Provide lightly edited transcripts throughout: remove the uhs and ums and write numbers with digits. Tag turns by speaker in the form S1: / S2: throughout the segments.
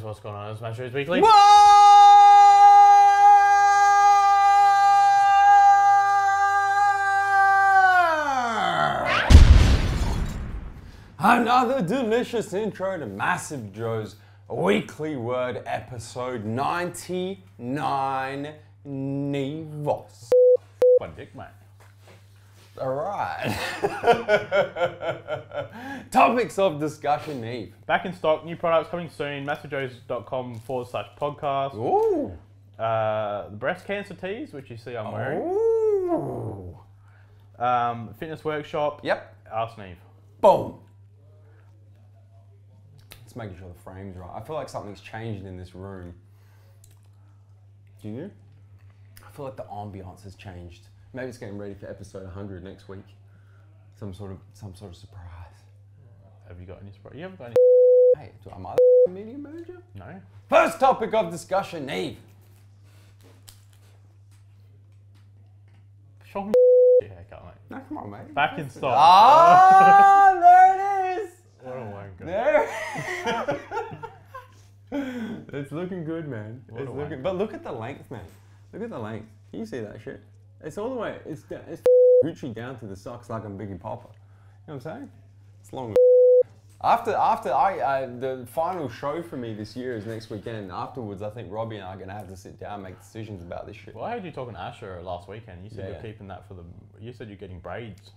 S1: what's going on. It's MassiveJoes Weekly.
S2: Another delicious intro to MassiveJoes Weekly Word episode 99. Nevos.
S1: My dick, mate.
S2: Alright. Topics of discussion, Neve.
S1: Back in stock, new products coming soon. MassiveJoes.com/podcast.
S2: Ooh.
S1: The breast cancer tees, which you see I'm wearing.
S2: Ooh.
S1: Fitness workshop.
S2: Yep.
S1: AskNeve.
S2: Boom. Just making sure the frame's right. I feel like something's changed in this room. Do you? I feel like the ambiance has changed. Maybe it's getting ready for episode 100 next week. Some sort of surprise.
S1: Have you got any surprise? You haven't got any.
S2: Hey, am I the media manager?
S1: No.
S2: First topic of discussion, Neve.
S1: Show me haircut, mate.
S2: No, come on, mate.
S1: Back in stock.
S2: Ah, there it is.
S1: What a wanker.
S2: There. It's looking good, man. It's looking, but look at the length, man. Look at the length. Can you see that shit? It's all the way. It's Gucci down to the socks like I'm Biggie Popper. You know what I'm saying? It's long. After the final show for me this year is next weekend. Afterwards, I think Robbie and I are gonna have to sit down and make decisions about this shit.
S1: Well, I heard you talking to Asher last weekend. You said
S2: Yeah.
S1: you're keeping that for the. You said you're getting braids.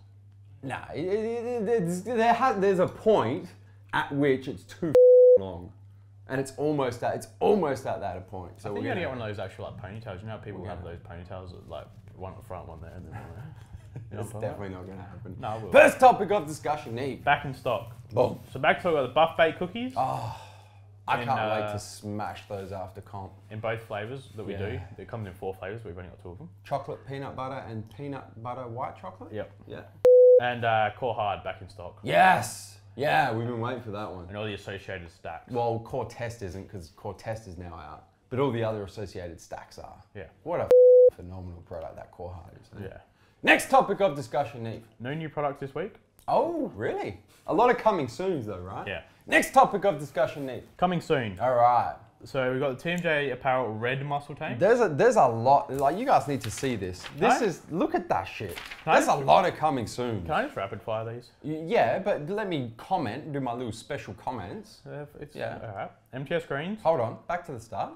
S2: Nah, there's a point at which it's too long, and it's almost at that point. So
S1: I think you gotta get one of those actual like ponytails. You know how people have those ponytails that, like one at the front, one there, and then one there. You know
S2: It's definitely not going to happen.
S1: No, it will.
S2: First topic of discussion, Neve.
S1: Back in stock.
S2: Boom.
S1: So back to talk about the buff bake cookies.
S2: Oh, I can't wait to smash those after comp.
S1: In both flavours that we
S2: Yeah.
S1: do. It comes in 4 flavours, we've only got 2 of them.
S2: Chocolate, peanut butter, and peanut butter white chocolate?
S1: Yep.
S2: Yeah.
S1: And Core Hard back in stock.
S2: Yes! Yeah, we've been waiting for that one.
S1: And all the associated stacks.
S2: Well, Core Test isn't, because Core Test is now out. But all the other associated stacks are.
S1: Yeah.
S2: What a phenomenal product that Core Hard is. Eh?
S1: Yeah.
S2: Next topic of discussion, Neve.
S1: No new products this week.
S2: Oh, really? A lot of coming soons though, right?
S1: Yeah.
S2: Next topic of discussion, Neve.
S1: Coming soon.
S2: All right.
S1: So we've got the TMJ Apparel Red Muscle Tank.
S2: There's a lot, like you guys need to see this. Look at that shit. There's a lot of coming soon.
S1: Can I just rapid fire these?
S2: Yeah, but let me comment, do my little special comments.
S1: Yeah. All right. MTS Greens.
S2: Hold on, back to the start.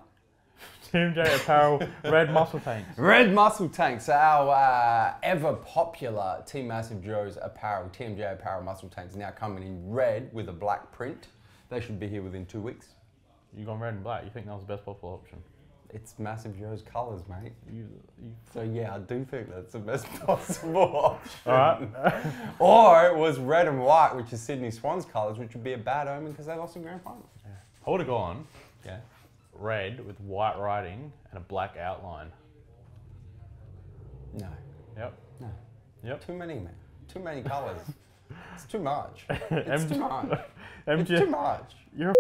S1: TMJ Apparel Red Muscle Tanks.
S2: Red Muscle Tanks, our ever popular Team MassiveJoes apparel, TMJ Apparel Muscle Tanks, now coming in red with a black print. They should be here within 2 weeks.
S1: You gone red and black? You think that was the best possible option?
S2: It's MassiveJoes colours, mate.
S1: You...
S2: So yeah, I do think that's the best possible option.
S1: All right.
S2: Or it was red and white, which is Sydney Swans colours, which would be a bad omen because they lost in grand final.
S1: Yeah. I would have gone
S2: Yeah.
S1: red with white writing and a black outline.
S2: No.
S1: Yep.
S2: No.
S1: Yep.
S2: Too many, man. Too many colours. It's too much. It's too much. It's
S1: MTS...
S2: too much.
S1: You're a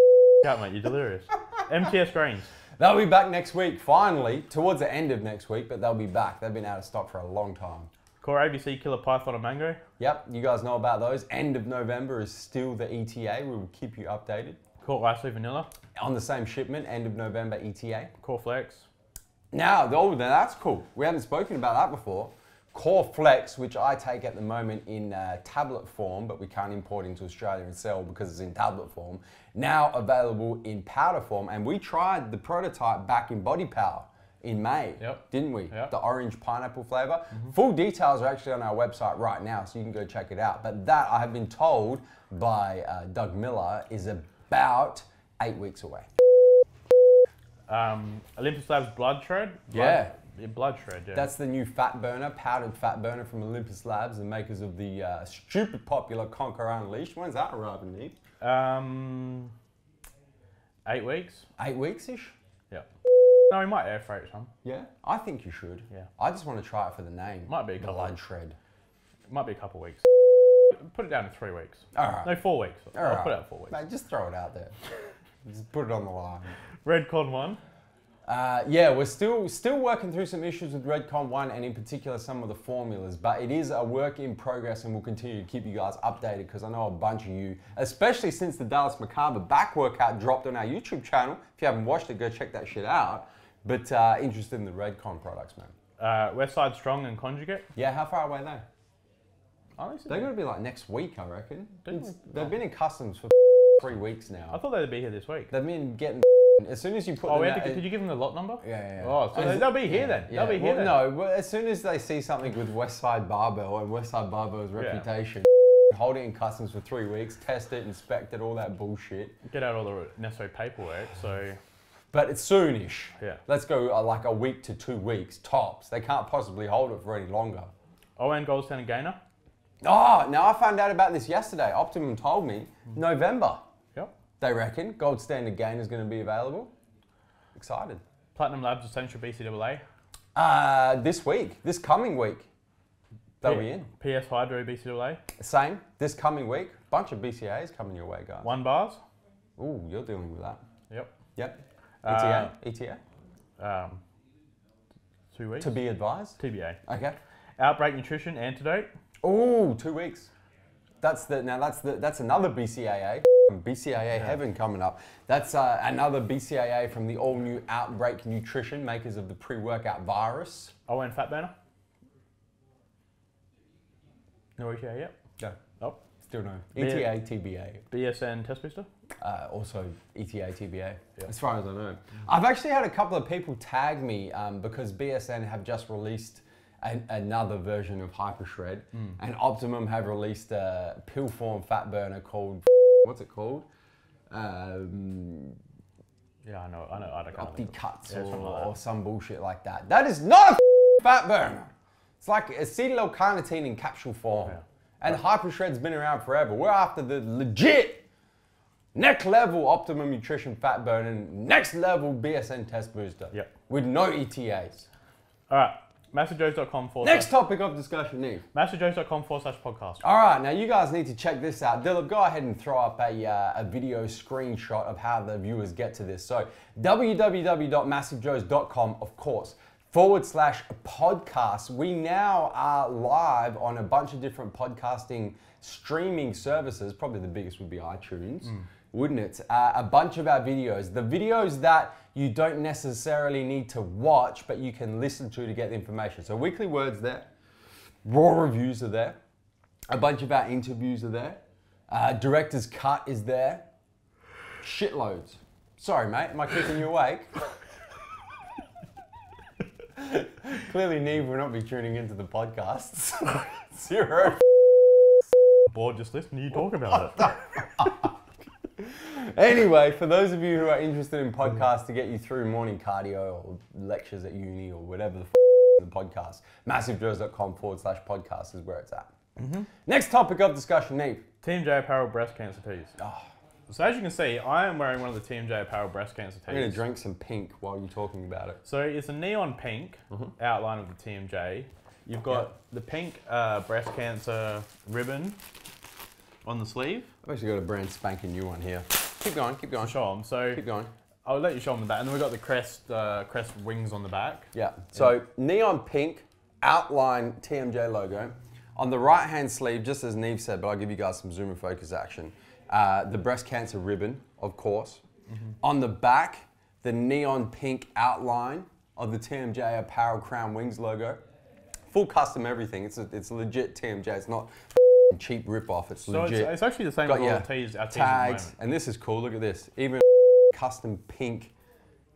S1: cat, mate. You're delirious. MTS Greens.
S2: They'll be back next week, finally, towards the end of next week, but they'll be back. They've been out of stock for a long time.
S1: Core ABC Killer Python and Mango.
S2: Yep, you guys know about those. End of November is still the ETA. We will keep you updated.
S1: Core Icy Vanilla.
S2: On the same shipment, end of November ETA.
S1: Core Flex.
S2: Now that's cool. We haven't spoken about that before. Core Flex, which I take at the moment in tablet form, but we can't import into Australia and sell because it's in tablet form, now available in powder form. And we tried the prototype back in Body Power in May, didn't we?
S1: Yep.
S2: The orange pineapple flavor. Full details are actually on our website right now, so you can go check it out. But that, I have been told by Doug Miller, is about 8 weeks away.
S1: Olympus Labs Blood Shred. Blood Shred, yeah.
S2: That's the new fat burner, powdered fat burner from Olympus Labs, the makers of the stupid popular Conquer Unleashed. When's that arriving, Neve?
S1: 8 weeks.
S2: 8 weeks-ish?
S1: Yeah. No, we might air freight some.
S2: Yeah? I think you should.
S1: Yeah.
S2: I just want to try it for the name.
S1: Might be a couple.
S2: Blood Shred.
S1: It might be a couple weeks. Put it down to 3 weeks.
S2: All right.
S1: No, 4 weeks. I'll put it out 4 weeks.
S2: Mate, just throw it out there. Just put it on the line.
S1: Red Con 1.
S2: Yeah, we're still working through some issues with Redcon 1 and in particular some of the formulas, but it is a work in progress and we'll continue to keep you guys updated because I know a bunch of you, especially since the Dallas Macabre back workout dropped on our YouTube channel. If you haven't watched it, go check that shit out. But interested in the Redcon products, man.
S1: West Side Strong and Conjugate.
S2: Yeah, how far away are they?
S1: Honestly,
S2: They're going to be like next week, I reckon. They've been in customs for 3 weeks now.
S1: I thought they'd be here this week.
S2: They've been getting... As soon as you put
S1: did you give them the lot number?
S2: Yeah.
S1: Oh, so they'll be here then.
S2: Yeah.
S1: They'll be here then.
S2: No, well, as soon as they see something with Westside Barbell and Westside Barbell's reputation, hold it in customs for 3 weeks, test it, inspect it, all that bullshit.
S1: Get out all the necessary paperwork, so...
S2: But it's soonish.
S1: Yeah.
S2: Let's go like a week to 2 weeks, tops. They can't possibly hold it for any longer.
S1: ON Gold Standard Gainer.
S2: Oh, now I found out about this yesterday. Optimum told me November.
S1: Yep.
S2: They reckon Gold Standard Gainer is going to be available. Excited.
S1: Platinum Labs Essential BCAA.
S2: This coming week. They'll be in.
S1: PS Hydro BCAA.
S2: Same, this coming week. Bunch of BCAAs coming your way, guys.
S1: 1 bars.
S2: Ooh, you're dealing with that.
S1: Yep.
S2: ETA?
S1: 2 weeks.
S2: To be advised?
S1: TBA.
S2: Okay.
S1: Outbreak Nutrition Antidote.
S2: Ooh, 2 weeks. That's another BCAA. BCAA heaven coming up. That's another BCAA from the all-new Outbreak Nutrition, makers of the pre-workout virus.
S1: ON Fat Burner. No ETA yet?
S2: No.
S1: Oh.
S2: Still no. ETA, TBA.
S1: BSN Test Booster.
S2: Also ETA, TBA, as far as I know. I've actually had a couple of people tag me because BSN have just released another version of Hyper Shred, and Optimum have released a pill form fat burner called, what's it called?
S1: Yeah, I know. I don't know.
S2: OptiCuts
S1: like
S2: or some bullshit like that. That is not a fat burner. It's like acetyl-L-carnitine in capsule form. Yeah. And Hyper Shred's been around forever. We're after the legit next level Optimum Nutrition fat burning, next level BSN test booster.
S1: Yep.
S2: With no ETAs.
S1: All right. MassiveJoes.com
S2: Next topic of discussion, Neve.
S1: MassiveJoes.com/podcast.
S2: All right, now you guys need to check this out. Dilip, go ahead and throw up a video screenshot of how the viewers get to this. So www.MassiveJoes.com, of course, /podcast. We now are live on a bunch of different podcasting streaming services. Probably the biggest would be iTunes, wouldn't it? A bunch of our videos. The videos that you don't necessarily need to watch, but you can listen to get the information. So Weekly Words there, Raw Reviews are there, a bunch of our interviews are there, Director's Cut is there, shitloads. Sorry, mate, am I keeping you awake? Clearly, Neve will not be tuning into the podcasts. Zero.
S1: Bored just listening to you talk about it.
S2: Anyway, for those of you who are interested in podcasts to get you through morning cardio or lectures at uni or whatever the podcast, MassiveJoes.com /podcast is where it's at. Next topic of discussion, Neve.
S1: Team J Apparel breast cancer tees.
S2: Oh.
S1: So as you can see, I am wearing one of the Team J Apparel breast cancer tees.
S2: I'm going to drink some pink while you're talking about it.
S1: So it's a neon pink outline of the Team J. You've got the pink breast cancer ribbon on the sleeve.
S2: I've actually got a brand spanking new one here. Keep going, keep going.
S1: Show them. So
S2: keep going.
S1: I'll let you show them that. And then we've got the crest wings on the back.
S2: Yeah. So neon pink outline TMJ logo. On the right hand sleeve, just as Neve said, but I'll give you guys some zoom and focus action. The breast cancer ribbon, of course. On the back, the neon pink outline of the TMJ Apparel Crown Wings logo. Full custom everything. It's legit TMJ. It's not cheap rip-off. It's legit.
S1: It's actually the same with all the tees. Our tees
S2: tags, and this is cool. Look at this. Even custom pink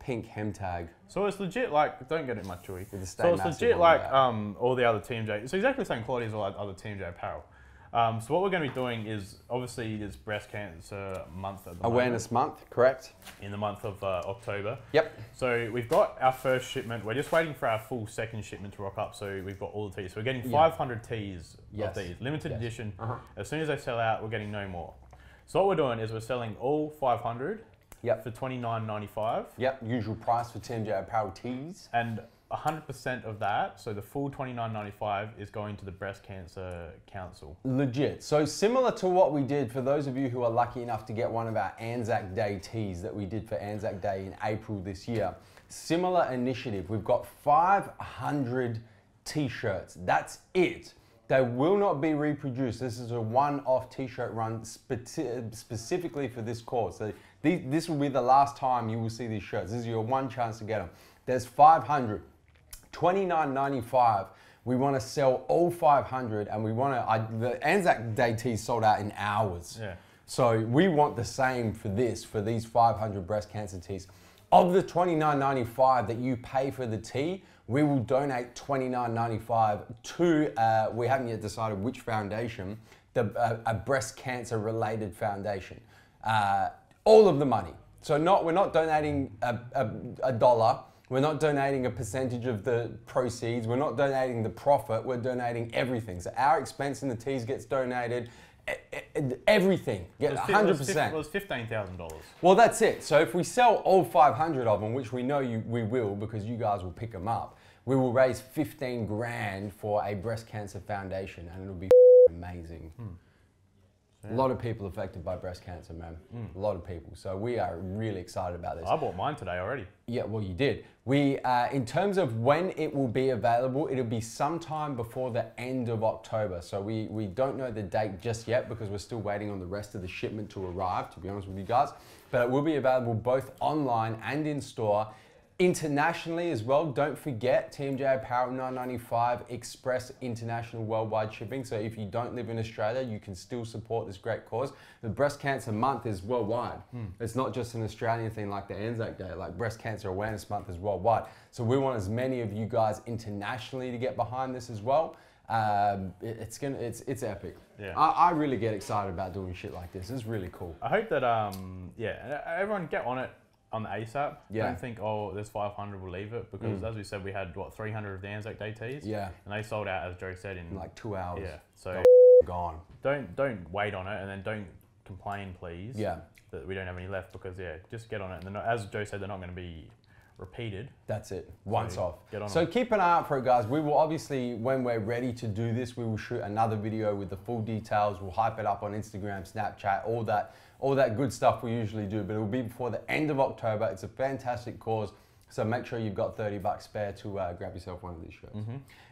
S2: hem tag.
S1: So it's legit like, don't get it much chewy.
S2: With the
S1: So it's legit like all the other Team J. It's exactly the same quality as all other Team J apparel. So what we're going to be doing is, obviously it's breast cancer month at the
S2: Awareness month, correct?
S1: In the month of October.
S2: Yep.
S1: So we've got our first shipment. We're just waiting for our full second shipment to rock up. So we've got all the tees. So we're getting 500 tees of these. Limited edition. As soon as they sell out, we're getting no more. So what we're doing is we're selling all 500 for $29.95.
S2: Yep, usual price for TMJ Apparel tees.
S1: And 100% of that, so the full $29.95 is going to the Breast Cancer Council.
S2: Legit. So similar to what we did, for those of you who are lucky enough to get one of our Anzac Day tees that we did for Anzac Day in April this year, similar initiative. We've got 500 t-shirts. That's it. They will not be reproduced. This is a one-off t-shirt run specifically for this cause. So this will be the last time you will see these shirts. This is your one chance to get them. There's 500. $29.95. We want to sell all 500, and we want to. The Anzac Day tees sold out in hours.
S1: Yeah.
S2: So we want the same for these 500 breast cancer tees. Of the $29.95 that you pay for the tee, we will donate $29.95 to. We haven't yet decided which foundation. A breast cancer related foundation. All of the money. So we're not donating a dollar. We're not donating a percentage of the proceeds. We're not donating the profit. We're donating everything. So our expense in the tees gets donated. Everything. Get 100%.
S1: It was $15,000.
S2: Well, that's it. So if we sell all 500 of them, which we know we will because you guys will pick them up, we will raise 15 grand for a breast cancer foundation, and it'll be amazing. A lot of people affected by breast cancer, man. A lot of people. So we are really excited about this.
S1: I bought mine today already.
S2: Yeah, well, you did. We, in terms of when it will be available, it'll be sometime before the end of October. So we don't know the date just yet because we're still waiting on the rest of the shipment to arrive, to be honest with you guys. But it will be available both online and in store. Internationally as well, don't forget TMJ Apparel $9.95 express international worldwide shipping. So if you don't live in Australia, you can still support this great cause. The Breast Cancer Month is worldwide. It's not just an Australian thing like the Anzac Day, like Breast Cancer Awareness Month is worldwide. So we want as many of you guys internationally to get behind this as well. It's epic.
S1: Yeah.
S2: I really get excited about doing shit like this. It's really cool.
S1: I hope that yeah, everyone get on it. On the ASAP, don't think, oh, there's 500, we'll leave it, because as we said, we had, what, 300 of the Anzac Day tees?
S2: Yeah.
S1: And they sold out, as Joe said, in
S2: like 2 hours.
S1: Yeah, so
S2: gone.
S1: Don't wait on it, and then don't complain, please, that we don't have any left, because, yeah, just get on it. And not, as Joe said, they're not going to be repeated.
S2: That's it. Once off.
S1: Get on
S2: so
S1: it.
S2: Keep an eye out for it, guys. We will obviously, when we're ready to do this, we will shoot another video with the full details. We'll hype it up on Instagram, Snapchat, all that good stuff we usually do, but it will be before the end of October. It's a fantastic cause, so make sure you've got $30 spare to grab yourself one of these shirts.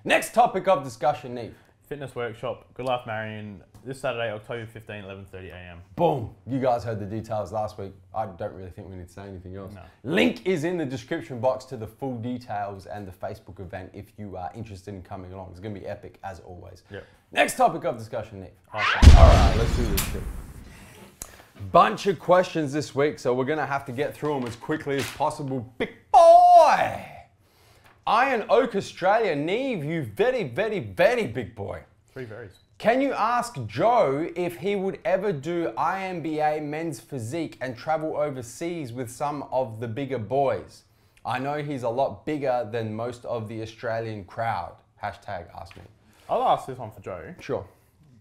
S2: Next topic of discussion, Neve.
S1: Fitness workshop, Good Life Marion, this Saturday, October 15, 11:30 a.m.
S2: Boom. You guys heard the details last week. I don't really think we need to say anything else.
S1: No.
S2: Link is in the description box to the full details and the Facebook event if you are interested in coming along. It's going to be epic, as always.
S1: Yep.
S2: Next topic of discussion, Neve.
S1: Awesome.
S2: All right, let's do this shit. Bunch of questions this week, so we're going to have to get through them as quickly as possible. Big boy! Iron Oak, Australia. Neve, you very, very, very big boy.
S1: 3 varies.
S2: Can you ask Joe if he would ever do IMBA men's physique and travel overseas with some of the bigger boys? I know he's a lot bigger than most of the Australian crowd. Hashtag ask me.
S1: I'll ask this one for Joe.
S2: Sure.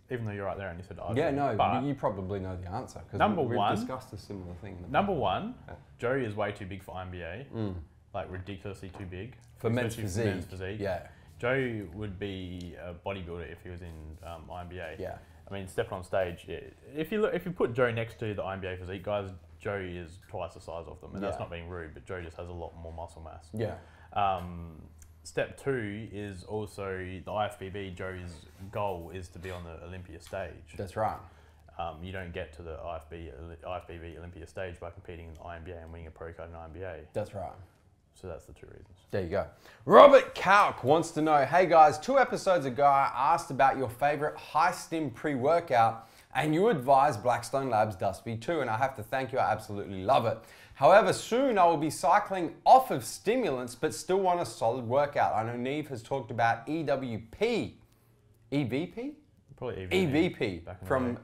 S1: Even though you're right there and you said I
S2: Yeah,
S1: do,
S2: no,
S1: but
S2: you probably know the answer. We've discussed a similar thing.
S1: Number one, Joe is way too big for IMBA. Like ridiculously too big.
S2: For men's physique. Yeah.
S1: Joe would be a bodybuilder if he was in IMBA.
S2: Yeah.
S1: I mean, stepping on stage. Yeah. If you put Joe next to the IMBA physique guys, Joe is twice the size of them, and that's not being rude, but Joe just has a lot more muscle mass.
S2: Yeah.
S1: Step 2 is also the IFBB. Joe's goal is to be on the Olympia stage.
S2: That's right.
S1: You don't get to the IFBB Olympia stage by competing in the IMBA and winning a pro card in IMBA.
S2: That's right.
S1: So that's the 2 reasons.
S2: There you go. Robert Kalk wants to know, hey guys, 2 episodes ago I asked about your favorite high stim pre-workout and you advised Blackstone Labs Dust V2, and I have to thank you, I absolutely love it. However, soon I will be cycling off of stimulants but still want a solid workout. I know Neve has talked about EWP. EVP?
S1: Probably
S2: EVP from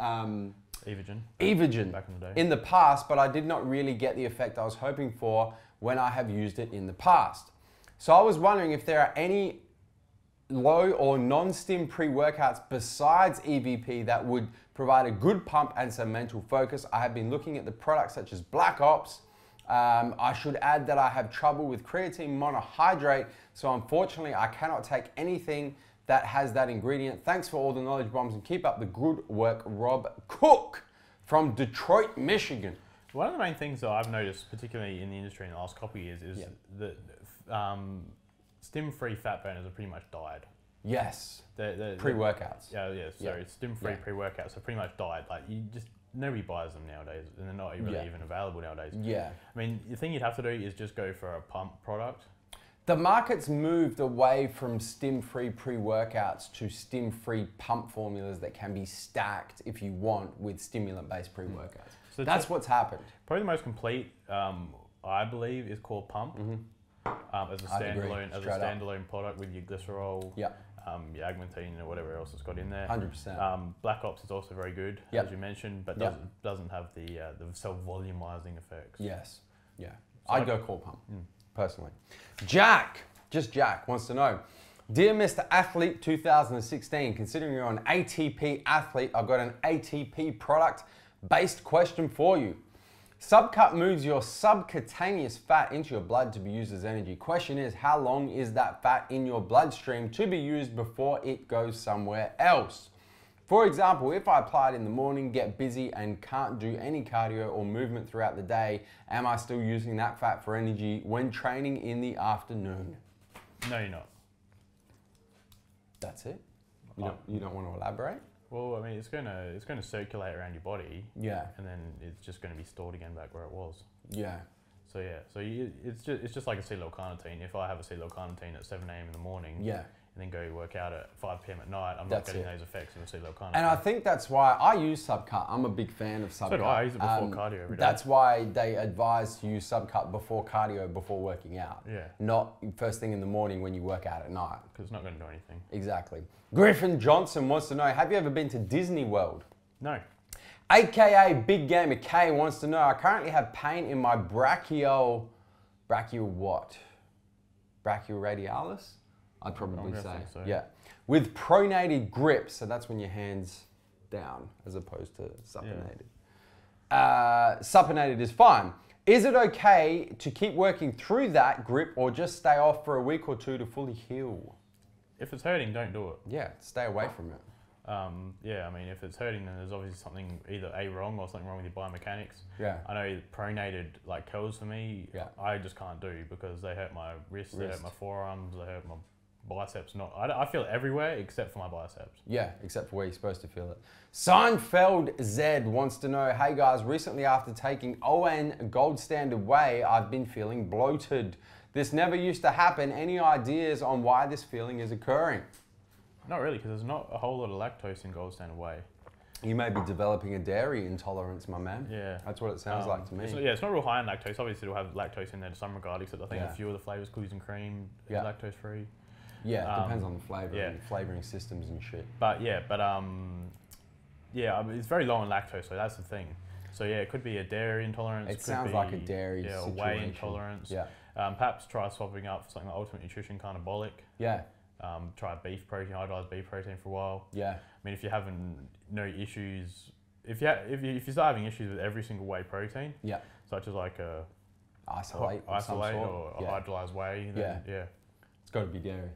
S2: Evogen
S1: back in the day.
S2: In the past, but I did not really get the effect I was hoping for when I have used it in the past. So I was wondering if there are any low or non-stim pre-workouts besides EVP that would provide a good pump and some mental focus. I have been looking at the products such as Black Ops,
S3: I should add that I have trouble with creatine monohydrate, so unfortunately I cannot take anything that has that ingredient. Thanks for all the knowledge bombs and keep up the good work, Rob Cook from Detroit, Michigan.
S1: One of the main things that I've noticed, particularly in the industry in the last couple of years, is that stim-free fat burners have pretty much died.
S3: Yes. Pre-workouts.
S1: Sorry, stim-free pre-workouts have pretty much died. Like nobody buys them nowadays, and they're not really even available nowadays.
S3: Yeah.
S1: I mean, the thing you'd have to do is just go for a pump product.
S3: The market's moved away from stim-free pre-workouts to stim-free pump formulas that can be stacked, if you want, with stimulant-based pre-workouts. So that's what's happened.
S1: Probably the most complete, I believe, is called Pump. As a standalone product with your glycerol, your agmatine, or whatever else it's got in there.
S3: 100%.
S1: Black Ops is also very good, as you mentioned, but doesn't have the self-volumizing effects.
S3: Yes. Yeah. So I'd go call Pump, personally. Jack wants to know, dear Mr. Athlete 2016, considering you're an ATP athlete, I've got an ATP product-based question for you. Subcut moves your subcutaneous fat into your blood to be used as energy. Question is, how long is that fat in your bloodstream to be used before it goes somewhere else? For example, if I apply it in the morning, get busy and can't do any cardio or movement throughout the day, am I still using that fat for energy when training in the afternoon?
S1: No, you're not.
S3: That's it? You don't want to elaborate?
S1: Well, I mean, it's gonna circulate around your body.
S3: Yeah.
S1: And then it's just gonna be stored again back where it was.
S3: Yeah.
S1: So it's just like acetyl-carnitine. If I have acetyl-carnitine at 7 AM in the morning.
S3: Yeah.
S1: And then go work out at 5 PM at night, I'm not getting those effects of acetyl-carnitine.
S3: And I think that's why I use Subcut. I'm a big fan of Subcut.
S1: So do I use it before cardio every day.
S3: That's why they advise to use Subcut before cardio, before working out.
S1: Yeah.
S3: Not first thing in the morning when you work out at night.
S1: Because it's not going to do anything.
S3: Exactly. Griffin Johnson wants to know, have you ever been to Disney World?
S1: No.
S3: AKA Big Gamer K wants to know, I currently have pain in my brachioradialis? I'd probably say,
S1: so.
S3: Yeah. With pronated grip, so that's when your hand's down as opposed to supinated. Supinated is fine. Is it okay to keep working through that grip or just stay off for a week or two to fully heal?
S1: If it's hurting, don't do it.
S3: Yeah, stay away from it.
S1: Yeah, I mean, if it's hurting, then there's obviously something either wrong or something wrong with your biomechanics.
S3: Yeah.
S1: I know pronated like curls for me,
S3: yeah.
S1: I just can't do because they hurt my wrists, they hurt my forearms, they hurt my biceps. I feel it everywhere except for my biceps.
S3: Yeah, except for where you're supposed to feel it. Seinfeld Z wants to know, hey guys, recently after taking ON Gold Standard Whey, I've been feeling bloated. This never used to happen. Any ideas on why this feeling is occurring?
S1: Not really, because there's not a whole lot of lactose in Gold Standard Whey.
S3: You may be developing a dairy intolerance, my man.
S1: Yeah.
S3: That's what it sounds like to me.
S1: It's not real high in lactose. Obviously, it'll have lactose in there to some regard, except I think a few of the flavors, cookies and cream, is lactose free.
S3: Yeah, it depends on the flavor and flavoring systems and shit.
S1: But I mean, it's very low in lactose, so that's the thing. So yeah, it could be a dairy intolerance.
S3: It sounds like a dairy situation.
S1: A whey intolerance.
S3: Yeah.
S1: Perhaps try swapping up for something like Ultimate Nutrition Carnibolic.
S3: Yeah.
S1: Try beef protein, hydrolyzed beef protein for a while.
S3: Yeah.
S1: I mean, if you're having no issues, if you start having issues with every single whey protein, such as like a
S3: isolate
S1: or a hydrolyzed whey, then
S3: it's got to be dairy.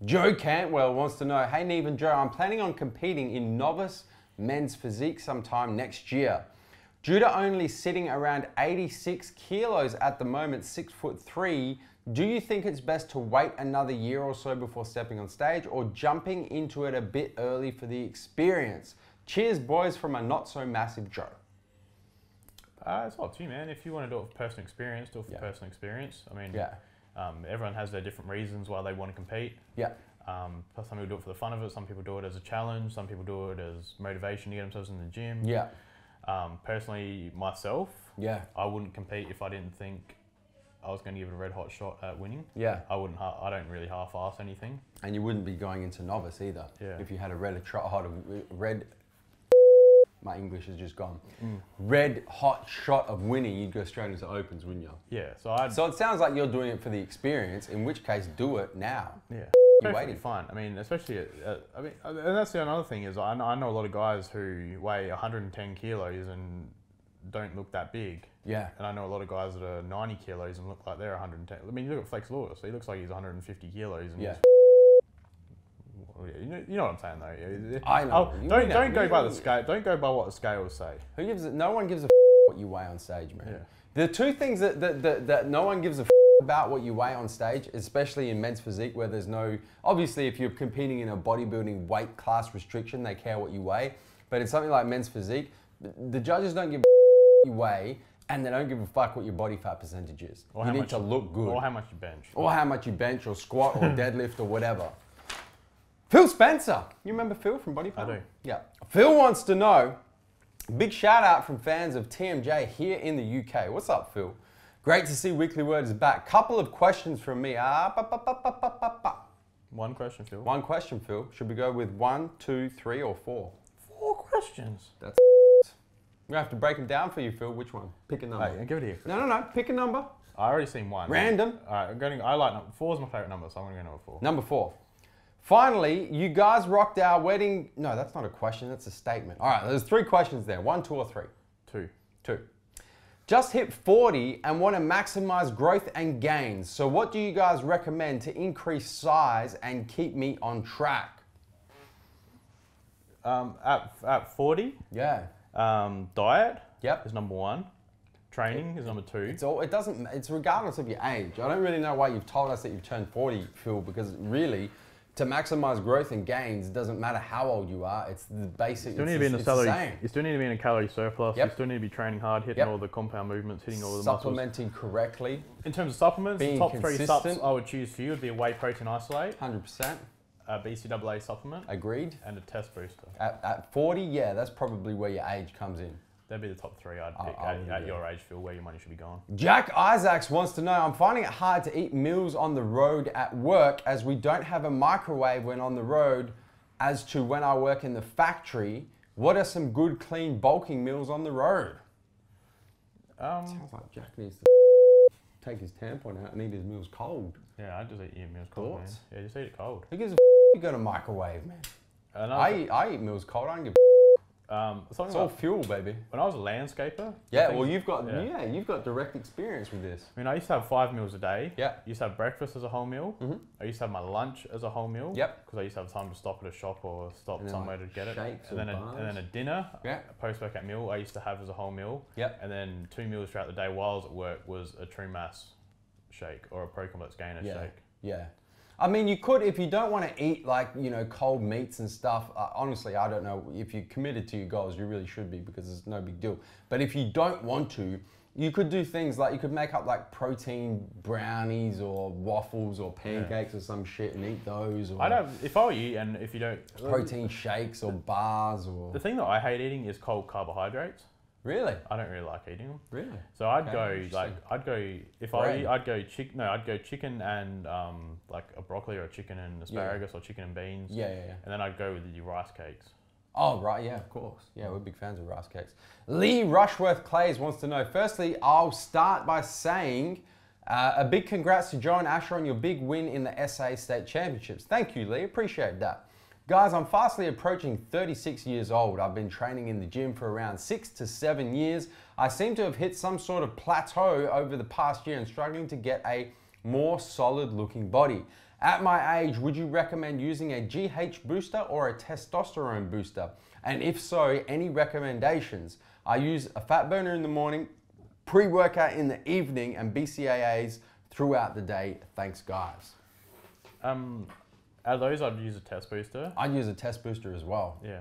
S3: Joe Cantwell wants to know, hey Neve and Joe, I'm planning on competing in novice men's physique sometime next year. Due to only sitting around 86 kilos at the moment, 6'3", do you think it's best to wait another year or so before stepping on stage or jumping into it a bit early for the experience? Cheers, boys, from a not so massive Joe.
S1: It's up to you, man. If you want to do it for personal experience, do it for personal experience. I mean, everyone has their different reasons why they want to compete.
S3: Yeah.
S1: Some people do it for the fun of it. Some people do it as a challenge. Some people do it as motivation to get themselves in the gym.
S3: Yeah.
S1: Personally, myself,
S3: I
S1: wouldn't compete if I didn't think I was going to give it a red hot shot at winning.
S3: Yeah.
S1: I don't really half-ass anything.
S3: And you wouldn't be going into novice either.
S1: Yeah.
S3: If you had a my English has just gone. Red hot shot of winning, you'd go straight into opens, wouldn't you?
S1: Yeah.
S3: So it sounds like you're doing it for the experience, in which case do it now.
S1: Yeah.
S3: You're waiting.
S1: Fine. I mean, especially, and that's the another thing is I know a lot of guys who weigh 110 kilos and don't look that big.
S3: Yeah.
S1: And I know a lot of guys that are 90 kilos and look like they're 110. I mean, you look at Flex Lewis. He looks like he's 150 kilos. And
S3: Yeah.
S1: You know what I'm saying, though.
S3: I know.
S1: Don't go by the scale. Don't go by what the scales say.
S3: No one gives a what you weigh on stage, man.
S1: Yeah.
S3: The two things that no one gives a about what you weigh on stage, especially in men's physique, where there's no, obviously if you're competing in a bodybuilding weight class restriction, they care what you weigh. But in something like men's physique, the judges don't give a what you weigh, and they don't give a fuck what your body fat percentage is. You need to look good.
S1: Or how much you bench.
S3: Or how much you bench, or squat, or deadlift, or whatever. Phil Spencer. You remember Phil from Body Pump?
S1: I do.
S3: Yeah. Phil wants to know, big shout out from fans of TMJ here in the UK. What's up, Phil? Great to see Weekly Word is back. Couple of questions from me.
S1: One question, Phil.
S3: One question, Phil. Should we go with 1, 2, 3, or 4?
S1: 4 questions.
S3: That's we have to break them down for you, Phil. Which one? Pick a number.
S1: Hey, give it here.
S3: No. Pick a number.
S1: I already seen one.
S3: Random.
S1: All right, I like 4 is my favorite number, so I'm going to go number 4.
S3: Number 4. Finally, you guys rocked our wedding. No, that's not a question. That's a statement. All right, there's 3 questions there. 1, 2, or 3? 2. Just hit 40 and want to maximize growth and gains. So what do you guys recommend to increase size and keep me on track?
S1: At 40,
S3: Yeah.
S1: Diet
S3: Yep.
S1: is number 1. Training is number 2.
S3: It's regardless of your age. I don't really know why you've told us that you've turned 40, Phil, because really, to maximize growth and gains, it doesn't matter how old you are. It's the basic.
S1: You still need to be in a calorie. You still need to be in a calorie surplus.
S3: Yep.
S1: You still need to be training hard, hitting all the compound movements, hitting all the muscles.
S3: Supplementing correctly.
S1: In terms of supplements,
S3: Being
S1: the top 3
S3: consistent.
S1: subs I would choose for you would be a whey protein isolate,
S3: 100%.
S1: a BCAA supplement,
S3: Agreed.
S1: and a test booster.
S3: At 40, yeah, that's probably where your age comes in.
S1: That'd be the top 3 I'd pick at your age, Phil, where your money should be going.
S3: Jack Isaacs wants to know, I'm finding it hard to eat meals on the road at work as we don't have a microwave when on the road as to when I work in the factory. What are some good, clean, bulking meals on the road? Sounds like Jack needs to take his tampon out and eat his meals cold.
S1: Yeah, I'd just eat your meals cold, man. Yeah, just eat it cold.
S3: Who gives a you got a microwave, man? I eat meals cold. I don't give it's all fuel, baby.
S1: When I was a landscaper.
S3: Yeah, well, you've got direct experience with this.
S1: I mean, I used to have 5 meals a day.
S3: Yeah.
S1: I used to have breakfast as a whole meal.
S3: Mm-hmm.
S1: I used to have my lunch as a whole meal.
S3: Yep.
S1: Because I used to have time to stop at a shop or stop somewhere to get it.
S3: Shakes
S1: And then a dinner,
S3: yeah.
S1: a post-workout meal I used to have as a whole meal.
S3: Yep.
S1: And then 2 meals throughout the day while I was at work was a True Mass shake or a Pro-Complex Gainer shake.
S3: Yeah. I mean, you could, if you don't want to eat like, cold meats and stuff, honestly, I don't know, if you're committed to your goals, you really should be because it's no big deal. But if you don't want to, you could do things like, you could make up like protein brownies or waffles or pancakes or some shit and eat those. Or
S1: if I were you and if you don't...
S3: protein shakes or bars or...
S1: The thing that I hate eating is cold carbohydrates.
S3: Really?
S1: I don't really like eating them.
S3: Really?
S1: So I'd go chicken and like a broccoli or a chicken and asparagus or chicken and beans.
S3: Yeah.
S1: And then I'd go with your rice cakes.
S3: Oh, right, yeah, of course. Yeah, we're big fans of rice cakes. Lee Rushworth Clays wants to know, firstly, I'll start by saying a big congrats to Joe and Asher on your big win in the SA State Championships. Thank you, Lee, appreciate that. Guys, I'm fastly approaching 36 years old. I've been training in the gym for around 6 to 7 years. I seem to have hit some sort of plateau over the past year and struggling to get a more solid looking body. At my age, would you recommend using a GH booster or a testosterone booster? And if so, any recommendations? I use a fat burner in the morning, pre-workout in the evening, and BCAAs throughout the day. Thanks, guys.
S1: Out of those, I'd use a test booster.
S3: I'd use a test booster as well.
S1: Yeah.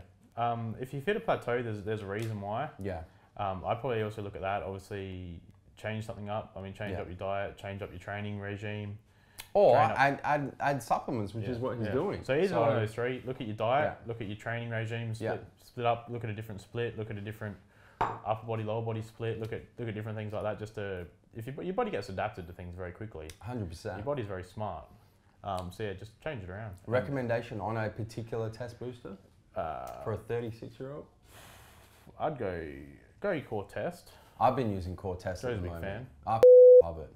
S1: If you've hit a plateau, there's a reason why.
S3: Yeah.
S1: I'd probably also look at that. Obviously, change something up. I mean, change up your diet, change up your training regime.
S3: Or add supplements, which is what he's doing.
S1: So either one of those 3. Look at your diet, look at your training regime, split up, look at a different split, look at a different upper body, lower body split, look at different things like that. Just to, if your body gets adapted to things very quickly.
S3: 100%.
S1: Your body's very smart. So yeah, just change it around.
S3: Recommendation on a particular test booster for a 36-year-old?
S1: I'd go your core test.
S3: I've been using core test at the moment.
S1: Fan.
S3: I love it.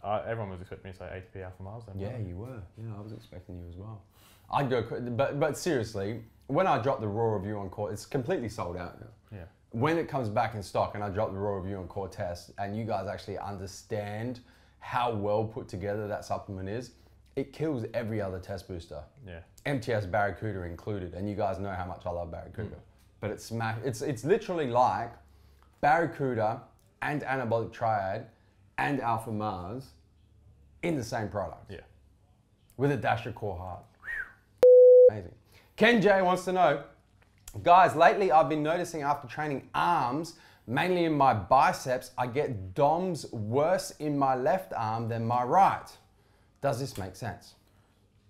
S1: Everyone was expecting me to say ATP Alpha Miles then.
S3: Yeah, you were. Yeah, I was expecting you as well. I'd go, but seriously, when I dropped the raw review on core, it's completely sold out now.
S1: Yeah.
S3: when it comes back in stock and I drop the raw review on core test and you guys actually understand how well put together that supplement is, it kills every other test booster.
S1: Yeah.
S3: MTS Barracuda included, and you guys know how much I love Barracuda. But it's literally like Barracuda and Anabolic Triad and Alpha Mars in the same product.
S1: Yeah.
S3: With a dash of core heart. Amazing. Ken J wants to know, guys, lately I've been noticing after training arms, mainly in my biceps, I get DOMs worse in my left arm than my right. Does this make sense?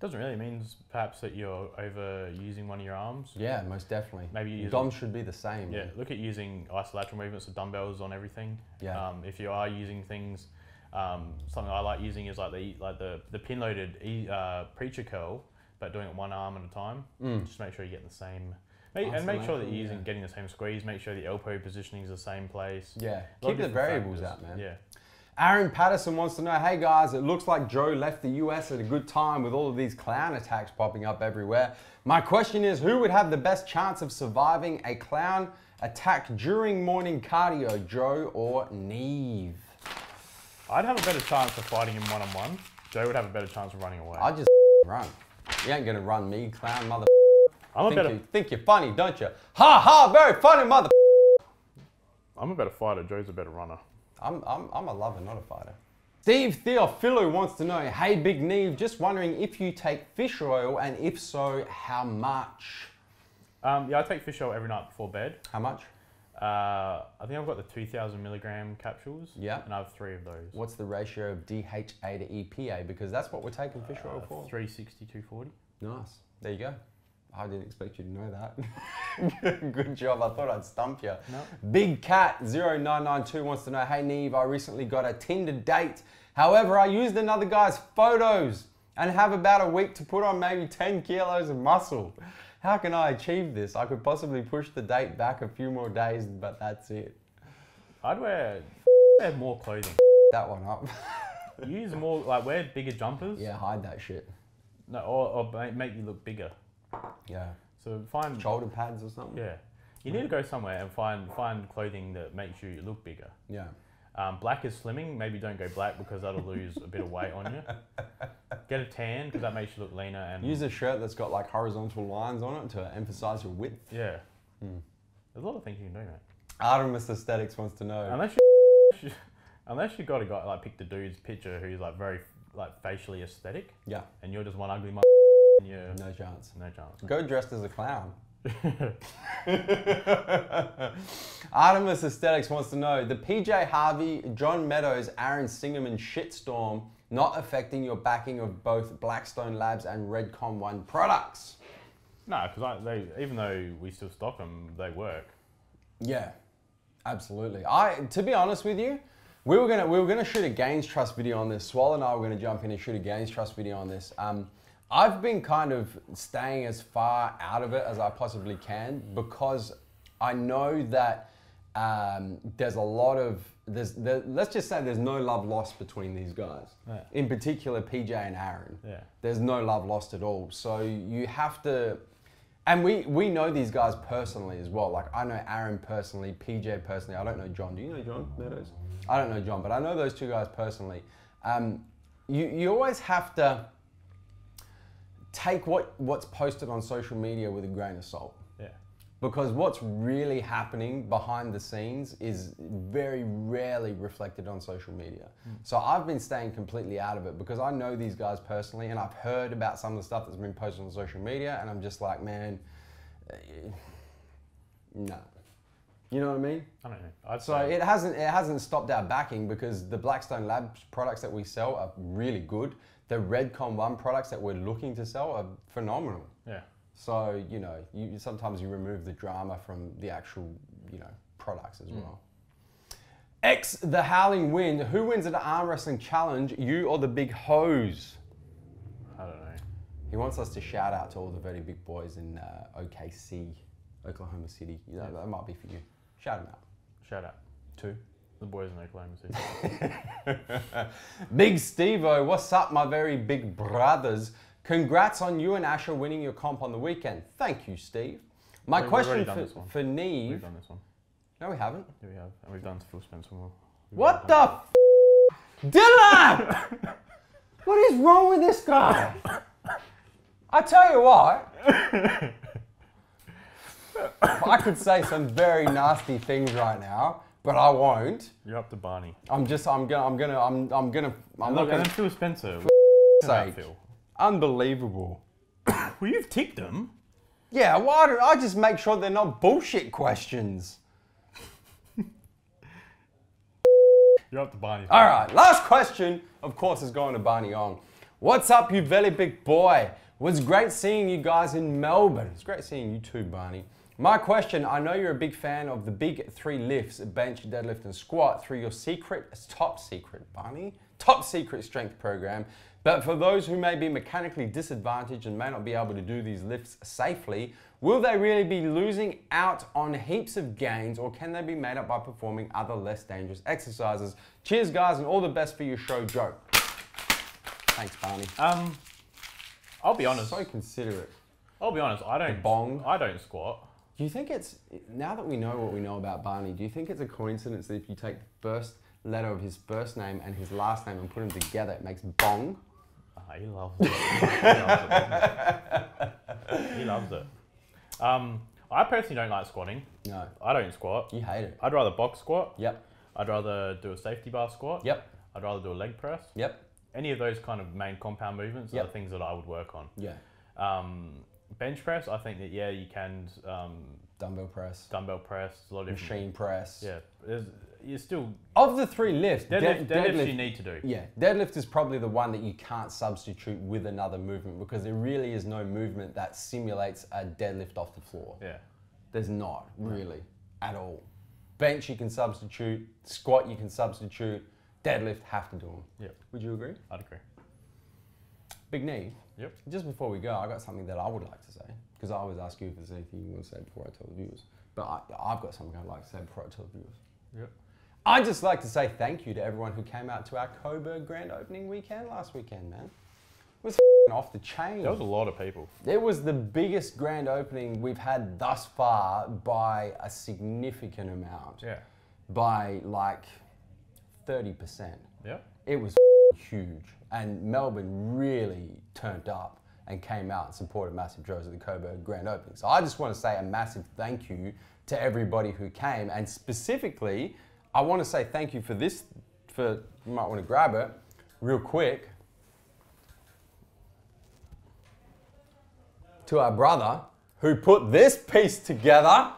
S1: Doesn't really. It means perhaps that you're overusing one of your arms.
S3: Yeah, most definitely.
S1: Maybe you
S3: DOMs should be the same.
S1: Yeah, look at using isolateral movements of dumbbells on everything.
S3: Yeah.
S1: If you are using things, something I like using is like the pin loaded preacher curl, but doing it one arm at a time. Just make sure you're getting the same. And make sure that you're getting the same squeeze. Make sure the elbow positioning is the same place.
S3: Yeah, keep the variables out, man.
S1: Yeah.
S3: Aaron Patterson wants to know, hey guys, it looks like Joe left the US at a good time with all of these clown attacks popping up everywhere. My question is, who would have the best chance of surviving a clown attack during morning cardio, Joe or Neve?
S1: I'd have a better chance of fighting him one-on-one. Joe would have a better chance of running away.
S3: I'd just run. You ain't gonna run me, clown mother. Think you're funny, don't you? Ha ha, very funny mother.
S1: I'm a better fighter. Joe's a better runner.
S3: I'm a lover, not a fighter. Steve Theophilo wants to know, hey Big Neve, just wondering if you take fish oil and if so, how much?
S1: Yeah, I take fish oil every night before bed.
S3: How much?
S1: I think I've got the 2,000 milligram capsules.
S3: Yeah.
S1: And I have 3 of those.
S3: What's the ratio of DHA to EPA? Because that's what we're taking fish oil for.
S1: 360, 240.
S3: Nice. There you go. I didn't expect you to know that. Good job. I thought I'd stump you.
S1: No.
S3: Big Cat 0992 wants to know, hey Neve, I recently got a Tinder date. However, I used another guy's photos and have about a week to put on maybe 10 kilos of muscle. How can I achieve this? I could possibly push the date back a few more days, but that's it.
S1: I'd wear more clothing.
S3: That one up.
S1: Use more, like wear bigger jumpers.
S3: Yeah, hide that shit.
S1: No, or make you look bigger.
S3: Yeah.
S1: So find
S3: shoulder pads or something.
S1: Yeah. You need to go somewhere and find clothing that makes you look bigger.
S3: Yeah.
S1: Black is slimming. Maybe don't go black because that'll lose a bit of weight on you. Get a tan because that makes you look leaner. And
S3: use a shirt that's got like horizontal lines on it to emphasize your width.
S1: Yeah. There's a lot of things you can do, mate.
S3: Artemis Aesthetics wants to know.
S1: Unless you got a guy like pick the dude's picture who's like very like facially aesthetic.
S3: Yeah.
S1: And you're just one ugly
S3: no chance.
S1: No chance.
S3: Go dressed as a clown. Artemis Aesthetics wants to know, the PJ Harvey, John Meadows, Aaron Singerman shitstorm not affecting your backing of both Blackstone Labs and Redcon 1 products?
S1: No, because even though we still stock them, they work.
S3: Yeah, absolutely. To be honest with you, we were gonna shoot a Gains Trust video on this. Swallow and I were gonna jump in and shoot a Gains Trust video on this. I've been kind of staying as far out of it as I possibly can because I know that there's a lot of, let's just say there's no love lost between these guys.
S1: Yeah.
S3: In particular, PJ and Aaron.
S1: Yeah.
S3: There's no love lost at all. So you have to, and we know these guys personally as well. Like I know Aaron personally, PJ personally. I don't know John. Do you know John Meadows? I don't know John, but I know those two guys personally. You always have to take what's posted on social media with a grain of salt.
S1: Yeah.
S3: Because what's really happening behind the scenes is very rarely reflected on social media. So I've been staying completely out of it because I know these guys personally and I've heard about some of the stuff that's been posted on social media and I'm just like, man, no. You know what I mean?
S1: I don't know.
S3: So it hasn't stopped our backing because the Blackstone Labs products that we sell are really good. The Redcon 1 products that we're looking to sell are phenomenal.
S1: Yeah.
S3: So, you know, sometimes you remove the drama from the actual, products as well. X the Howling Wind, who wins at an arm wrestling challenge, you or the big hose?
S1: I don't know.
S3: He wants us to shout out to all the very big boys in OKC, Oklahoma City. That might be for you. Shout them out.
S1: Shout out.
S3: Two.
S1: The boys in Oklahoma City.
S3: Big Steve-O, what's up, my very big brothers? Congrats on you and Asher winning your comp on the weekend. Thank you, Steve. My question for Neve.
S1: We've done this one.
S3: No, we haven't.
S1: Yeah, we have. And we've done Phil Spencer more.
S3: What the f***? Dylan! What is wrong with this guy? I tell you what. I could say some very nasty things right now, but I won't.
S1: You're up to Barney.
S3: I'm not
S1: And then Phil Spencer.
S3: Sake. Unbelievable.
S1: Well, you've ticked them.
S3: Yeah, why don't I just make sure they're not bullshit questions?
S1: You're up to Barney.
S3: All right, last question, of course, is going to Barney Ong. What's up, you very big boy? It was great seeing you guys in Melbourne. It's great seeing you too, Barney. My question, I know you're a big fan of the big 3 lifts, bench, deadlift, and squat through your top secret strength program. But for those who may be mechanically disadvantaged and may not be able to do these lifts safely, will they really be losing out on heaps of gains, or can they be made up by performing other less dangerous exercises? Cheers, guys, and all the best for your show, Joe. Thanks, Barney.
S1: I'll be honest.
S3: So considerate.
S1: I'll be honest. I don't squat.
S3: Do you think it's, now that we know what we know about Barney, do you think it's a coincidence that if you take the first letter of his first name and his last name and put them together, it makes bong?
S1: He loves it. He loves it. I personally don't like squatting.
S3: No.
S1: I don't squat.
S3: You hate it.
S1: I'd rather box squat.
S3: Yep.
S1: I'd rather do a safety bar squat.
S3: Yep.
S1: I'd rather do a leg press.
S3: Yep.
S1: Any of those kind of main compound movements are the things that I would work on.
S3: Yeah.
S1: Bench press, I think that, yeah, you can...
S3: dumbbell press.
S1: Dumbbell press, a lot of different...
S3: Machine press.
S1: Yeah. You're still...
S3: Of the 3 lifts,
S1: deadlift you need to do.
S3: Yeah, deadlift is probably the one that you can't substitute with another movement, because there really is no movement that simulates a deadlift off the floor.
S1: Yeah.
S3: There's not, really, at all. Bench you can substitute, squat you can substitute, deadlift have to do them.
S1: Yep.
S3: Would you agree?
S1: I'd agree.
S3: Big Neve.
S1: Yep.
S3: Just before we go, I got something that I would like to say, because I always ask you if there's anything you want to say before I tell the viewers. But I've got something I'd like to say before I tell the viewers.
S1: Yep.
S3: I'd just like to say thank you to everyone who came out to our Coburg grand opening weekend last weekend, man. It was off the chain.
S1: There was a lot of people.
S3: It was the biggest grand opening we've had thus far by a significant amount.
S1: Yeah.
S3: By like 30%.
S1: Yeah.
S3: It was huge. And Melbourne really turned up and came out and supported MassiveJoes at the Coburg grand opening. So I just want to say a massive thank you to everybody who came, and specifically, I want to say thank you for this, you might want to grab it real quick, to our brother who put this piece together.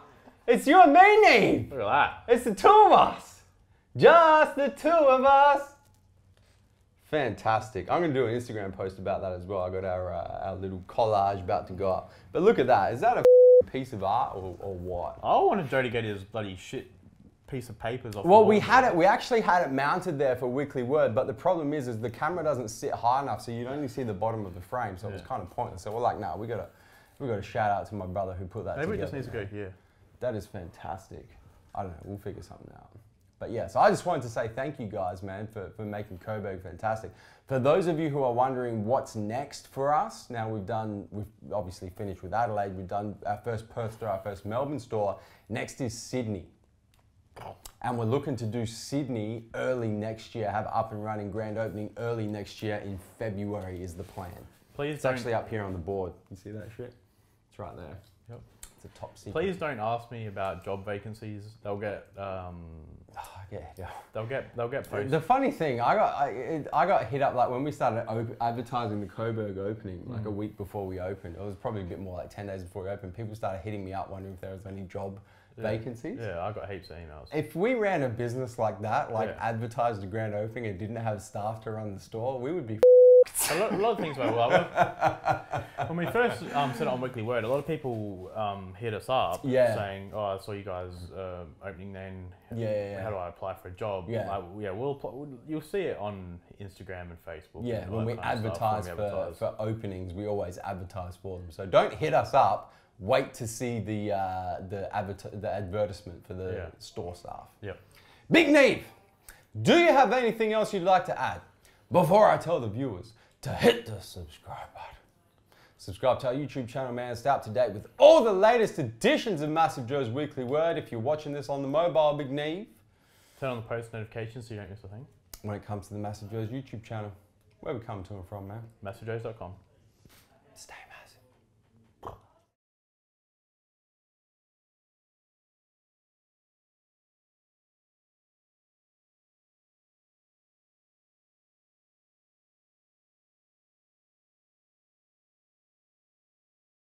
S3: It's you and me, Neve.
S1: Look at that.
S3: It's the 2 of us. Just the 2 of us. Fantastic. I'm going to do an Instagram post about that as well. I got our little collage about to go up. But look at that. Is that a piece of art or what?
S1: I wanted Joe to get his bloody shit piece of papers off.
S3: Well, we actually had it mounted there for Weekly Word, but the problem is the camera doesn't sit high enough, so you'd only see the bottom of the frame, so it was kind of pointless. So we're like, no, we got to shout out to my brother who put that together.
S1: Maybe it just needs to go here.
S3: That is fantastic. I don't know, we'll figure something out. But yeah, so I just wanted to say thank you guys, man, for making Coburg fantastic. For those of you who are wondering what's next for us, now we've obviously finished with Adelaide, we've done our first Perth store, our first Melbourne store. Next is Sydney. And we're looking to do Sydney early next year, have up and running grand opening early next year in February is the plan.
S1: Please
S3: it's actually up here on the board. You see that shit? It's right there.
S1: Yep.
S3: It's a top secret.
S1: Please don't ask me about job vacancies. They'll get they'll get posted.
S3: The funny thing, I got hit up like when we started advertising the Coburg opening, like a week before we opened. It was probably a bit more like 10 days before we opened. People started hitting me up wondering if there was any job vacancies.
S1: Yeah, I got heaps of emails.
S3: If we ran a business like that, advertised a grand opening and didn't have staff to run the store, we would be
S1: a lot of things went well. When we first set it on Weekly Word, a lot of people hit us up saying, "Oh, I saw you guys opening then. How do I apply for a job?" You'll see it on Instagram and Facebook.
S3: Yeah,
S1: and
S3: when we advertise for openings, we always advertise for them. So don't hit us up. Wait to see the advertisement for the store staff.
S1: Yep.
S3: Big Neve, do you have anything else you'd like to add before I tell the viewers to hit the subscribe button, Subscribe to our YouTube channel, man. Stay up to date with all the latest editions of MassiveJoes Weekly WORD. If you're watching this on the mobile, Big Neve,
S1: turn on the post notifications so you don't miss a thing.
S3: When it comes to the MassiveJoes YouTube channel, where we come to and from, man.
S1: MassiveJoes.com.